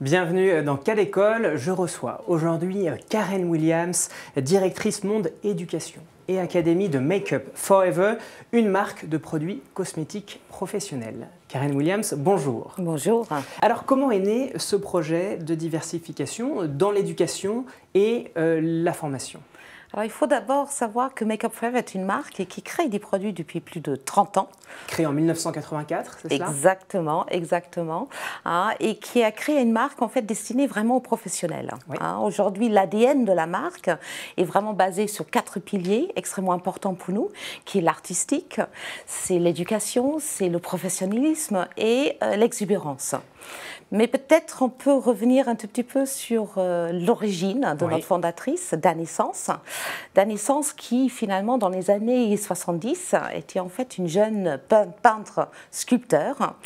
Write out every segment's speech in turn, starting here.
Bienvenue dans Quelle école? Je reçois aujourd'hui Karen Williams, directrice Monde Éducation et Académie de Make-up Forever, une marque de produits cosmétiques professionnels. Karen Williams, bonjour. Bonjour. Alors, comment est né ce projet de diversification dans l'éducation et la formation? Alors, il faut d'abord savoir que Make Up Forever est une marque qui crée des produits depuis plus de 30 ans. Créée en 1984, c'est cela? Exactement, exactement. Et qui a créé une marque en fait destinée vraiment aux professionnels. Oui. Aujourd'hui, l'ADN de la marque est vraiment basé sur 4 piliers extrêmement importants pour nous, qui est l'artistique, c'est l'éducation, c'est le professionnalisme et l'exubérance. Mais peut-être on peut revenir un tout petit peu sur l'origine de notre fondatrice, Danessence. Danessence qui finalement dans les années 70 était en fait une jeune peintre sculpteur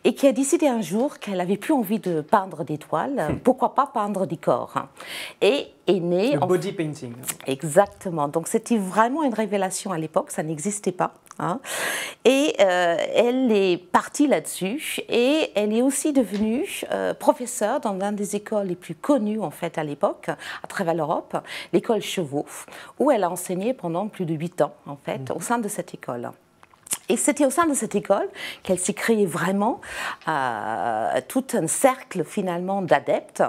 et qui a décidé un jour qu'elle n'avait plus envie de peindre des toiles, pourquoi pas peindre des corps. Et est né... Le body painting. Exactement, donc c'était vraiment une révélation à l'époque, ça n'existait pas. Et elle est partie là-dessus et elle est aussi devenue professeure dans l'une des écoles les plus connues en fait à l'époque, à travers l'Europe, l'école Chevaux, où elle a enseigné pendant plus de 8 ans en fait au sein de cette école. Et c'était au sein de cette école qu'elle s'est créée vraiment tout un cercle finalement d'adeptes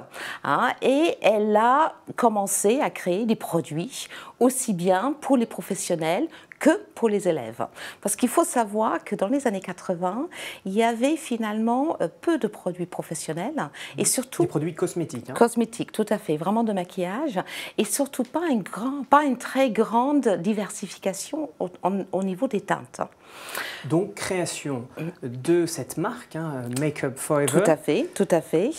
et elle a commencé à créer des produits aussi bien pour les professionnels que pour les élèves. Parce qu'il faut savoir que dans les années 80, il y avait finalement peu de produits professionnels et surtout... Des produits cosmétiques. Cosmétiques, tout à fait, vraiment de maquillage et surtout pas une très grande diversification au niveau des teintes. Donc, création de cette marque, Make Up Forever. Tout à fait, tout à fait.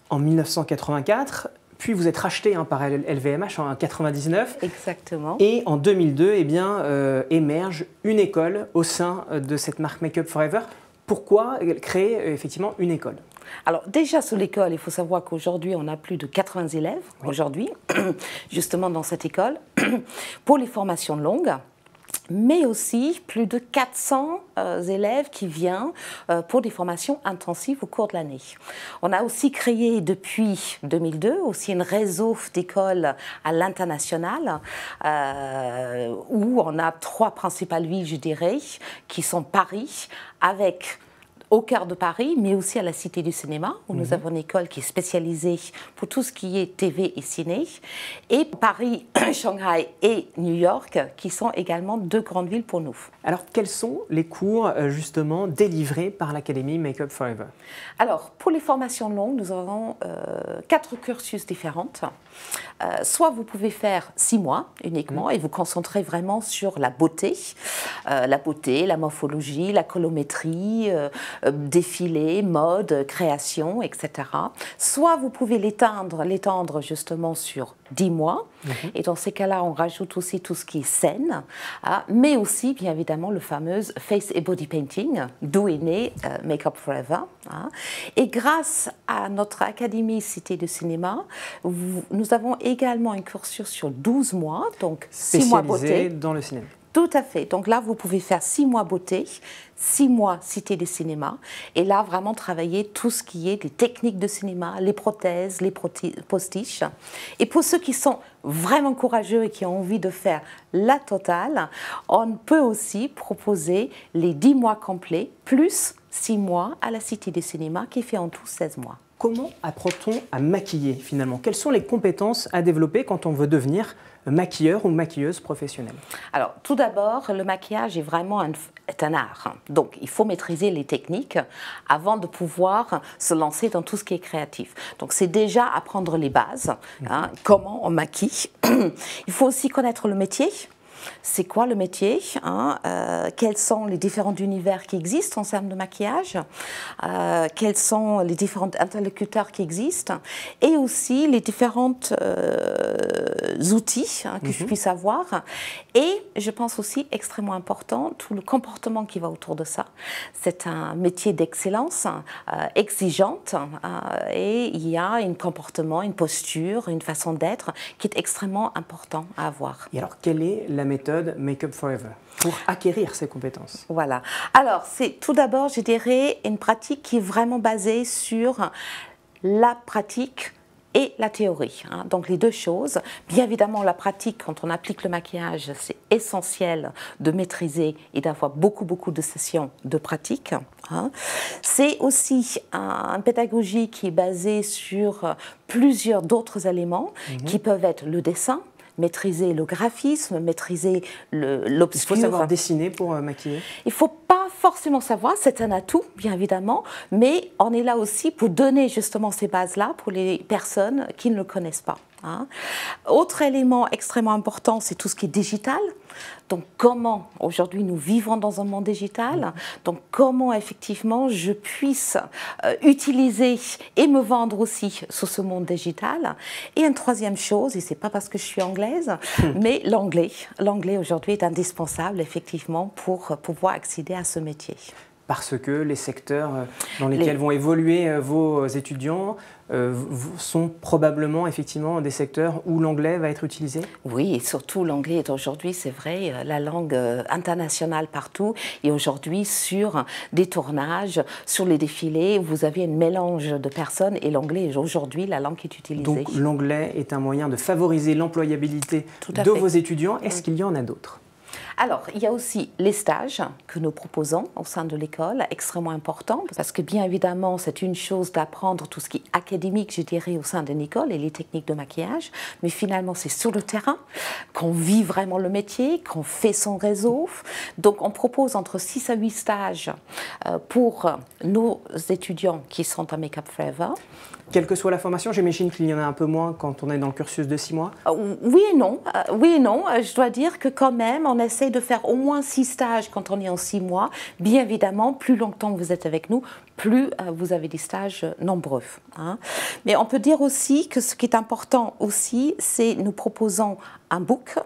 En 1984. Puis vous êtes racheté par LVMH en 1999. Exactement. Et en 2002, eh bien, émerge une école au sein de cette marque Make Up Forever. Pourquoi créer effectivement une école? Alors déjà sur l'école, il faut savoir qu'aujourd'hui on a plus de 80 élèves, aujourd'hui, justement dans cette école, pour les formations longues. Mais aussi plus de 400 élèves qui viennent pour des formations intensives au cours de l'année. On a aussi créé depuis 2002 aussi un réseau d'écoles à l'international où on a 3 principales villes, je dirais, qui sont Paris avec... au cœur de Paris, mais aussi à la Cité du Cinéma, où nous avons une école qui est spécialisée pour tout ce qui est TV et ciné, et Paris, Shanghai et New York, qui sont également 2 grandes villes pour nous. Alors, quels sont les cours justement délivrés par l'Académie Make Up Forever? Alors, pour les formations longues, nous avons 4 cursus différents. Soit vous pouvez faire 6 mois uniquement et vous concentrer vraiment sur la beauté, la morphologie, la colométrie, défilé, mode, création, etc. Soit vous pouvez l'étendre justement sur 10 mois, et dans ces cas-là, on rajoute aussi tout ce qui est scène, mais aussi, bien évidemment, le fameux Face et Body Painting, d'où est né Make Up Forever. Et grâce à notre Académie Cité du Cinéma, nous avons également un cursus sur 12 mois, donc 6 mois beauté. Spécialisé dans le cinéma. Tout à fait. Donc là, vous pouvez faire 6 mois beauté, 6 mois Cité des cinémas, et là, vraiment travailler tout ce qui est des techniques de cinéma, les prothèses, les postiches. Et pour ceux qui sont vraiment courageux et qui ont envie de faire la totale, on peut aussi proposer les 10 mois complets, plus 6 mois à la Cité des cinémas, qui fait en tout 16 mois. Comment apprend-on à maquiller finalement? Quelles sont les compétences à développer quand on veut devenir maquilleur ou maquilleuse professionnelle? Alors, tout d'abord, le maquillage est vraiment un art. Donc, il faut maîtriser les techniques avant de pouvoir se lancer dans tout ce qui est créatif. Donc, c'est déjà apprendre les bases, comment on maquille. Il faut aussi connaître le métier. C'est quoi le métier, quels sont les différents univers qui existent en termes de maquillage, quels sont les différents interlocuteurs qui existent, et aussi les différents outils que je puisse avoir. Et je pense aussi, extrêmement important, tout le comportement qui va autour de ça. C'est un métier d'excellence, exigeante, et il y a un comportement, une posture, une façon d'être qui est extrêmement important à avoir. Et alors, quelle est la méthode Make Up Forever pour acquérir ces compétences? Voilà. Alors, c'est tout d'abord, je dirais, une pratique qui est vraiment basée sur la pratique et la théorie. Donc les deux choses. Bien évidemment, la pratique, quand on applique le maquillage, c'est essentiel de maîtriser et d'avoir beaucoup de sessions de pratique. C'est aussi une pédagogie qui est basée sur plusieurs d'autres éléments qui peuvent être le dessin, maîtriser le graphisme, maîtriser l'obscur. Il faut savoir dessiner pour maquiller? Il ne faut pas forcément savoir, c'est un atout, bien évidemment, mais on est là aussi pour donner justement ces bases-là pour les personnes qui ne le connaissent pas. Autre élément extrêmement important, c'est tout ce qui est digital. Donc comment, aujourd'hui nous vivons dans un monde digital, donc comment effectivement je puisse utiliser et me vendre aussi sur ce monde digital. Et une troisième chose, et ce n'est pas parce que je suis anglaise, mais l'anglais. L'anglais aujourd'hui est indispensable effectivement pour pouvoir accéder à ce métier. Parce que les secteurs dans lesquels vont évoluer vos étudiants sont probablement effectivement des secteurs où l'anglais va être utilisé? Oui, et surtout l'anglais est aujourd'hui, c'est vrai, la langue internationale partout. Et aujourd'hui, sur des tournages, sur les défilés, vous avez un mélange de personnes et l'anglais est aujourd'hui la langue qui est utilisée. Donc l'anglais est un moyen de favoriser l'employabilité de vos étudiants. Est-ce qu'il y en a d'autres? Alors, il y a aussi les stages que nous proposons au sein de l'école, extrêmement importants, parce que bien évidemment, c'est une chose d'apprendre tout ce qui est académique, je dirais, au sein d'une école et les techniques de maquillage, mais finalement, c'est sur le terrain qu'on vit vraiment le métier, qu'on fait son réseau. Donc, on propose entre 6 à 8 stages pour nos étudiants qui sont à Make Up Forever. Quelle que soit la formation, j'imagine qu'il y en a un peu moins quand on est dans le cursus de 6 mois? Oui et non. Oui et non. Je dois dire que quand même, on essaie de faire au moins 6 stages quand on est en 6 mois. Bien évidemment, plus longtemps vous êtes avec nous, plus vous avez des stages nombreux. Mais on peut dire aussi que ce qui est important aussi, c'est nous proposons un book.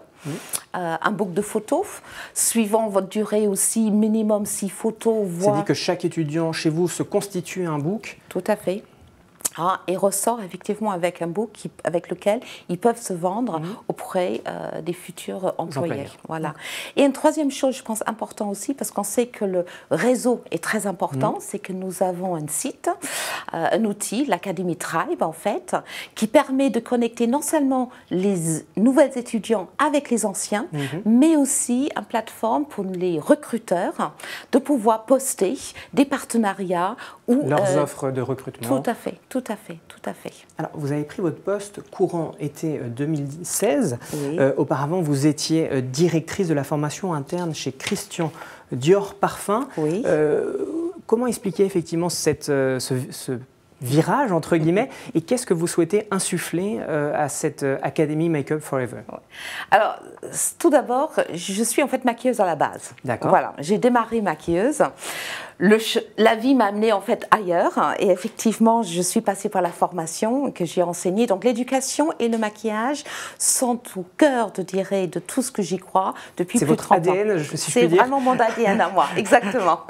Un book de photos, suivant votre durée aussi, minimum 6 photos. C'est-à-dire que chaque étudiant chez vous se constitue un book? Tout à fait. Et ressort effectivement avec un book avec lequel ils peuvent se vendre auprès des futurs employés. Voilà. Et une troisième chose, je pense, important aussi, parce qu'on sait que le réseau est très important, c'est que nous avons un site, un outil, l'Academy Tribe en fait, qui permet de connecter non seulement les nouvelles étudiants avec les anciens, mais aussi une plateforme pour les recruteurs de pouvoir poster des partenariats ou leurs offres de recrutement. Tout à fait, tout à fait, tout à fait. Alors, vous avez pris votre poste courant été 2016. Auparavant, vous étiez directrice de la formation interne chez Christian Dior Parfum. Comment expliquer effectivement ce virage, entre guillemets, et qu'est-ce que vous souhaitez insuffler à cette Academy Make Up Forever? Alors, tout d'abord, je suis en fait maquilleuse à la base. D'accord. Voilà, j'ai démarré maquilleuse. La vie m'a amenée en fait ailleurs et effectivement, je suis passée par la formation que j'ai enseignée. Donc, l'éducation et le maquillage sont au cœur, je dirais, de tout ce que j'y crois depuis plus de 30 ans. C'est votre ADN, si je puis dire. C'est vraiment mon ADN à moi, exactement.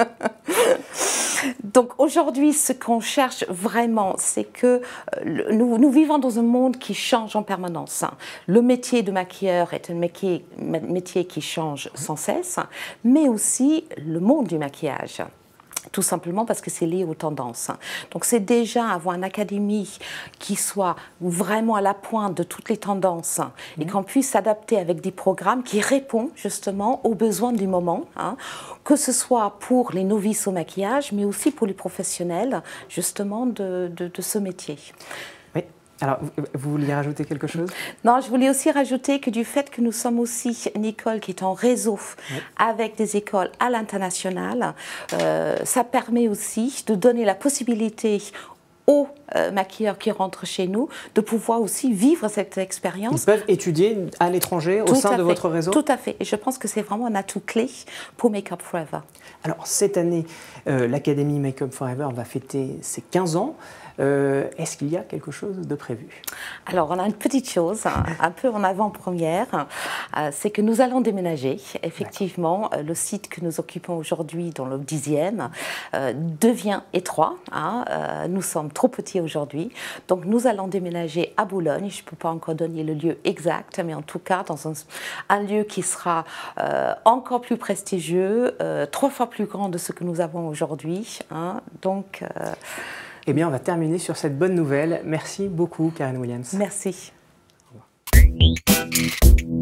Donc aujourd'hui, ce qu'on cherche vraiment, c'est que nous vivons dans un monde qui change en permanence. Le métier de maquilleur est un métier qui change sans cesse, mais aussi le monde du maquillage. Tout simplement parce que c'est lié aux tendances. Donc c'est déjà avoir une académie qui soit vraiment à la pointe de toutes les tendances et qu'on puisse s'adapter avec des programmes qui répondent justement aux besoins du moment, que ce soit pour les novices au maquillage, mais aussi pour les professionnels justement de ce métier. Alors, vous vouliez rajouter quelque chose? Non, je voulais aussi rajouter que du fait que nous sommes aussi une école qui est en réseau avec des écoles à l'international, ça permet aussi de donner la possibilité aux maquilleurs qui rentrent chez nous de pouvoir aussi vivre cette expérience. Ils peuvent étudier à l'étranger au sein de votre réseau? Tout à fait. Et je pense que c'est vraiment un atout clé pour Make Up Forever. Alors, cette année, l'Académie Make Up Forever va fêter ses 15 ans. Est-ce qu'il y a quelque chose de prévu? Alors, on a une petite chose, un peu en avant-première, c'est que nous allons déménager. Effectivement, le site que nous occupons aujourd'hui, dans le 10e, devient étroit. Nous sommes trop petits aujourd'hui. Donc, nous allons déménager à Boulogne. Je ne peux pas encore donner le lieu exact, mais en tout cas, dans un lieu qui sera encore plus prestigieux, 3 fois plus grand de ce que nous avons aujourd'hui. Donc... Eh bien, on va terminer sur cette bonne nouvelle. Merci beaucoup, Karen Williams. Merci. Au revoir.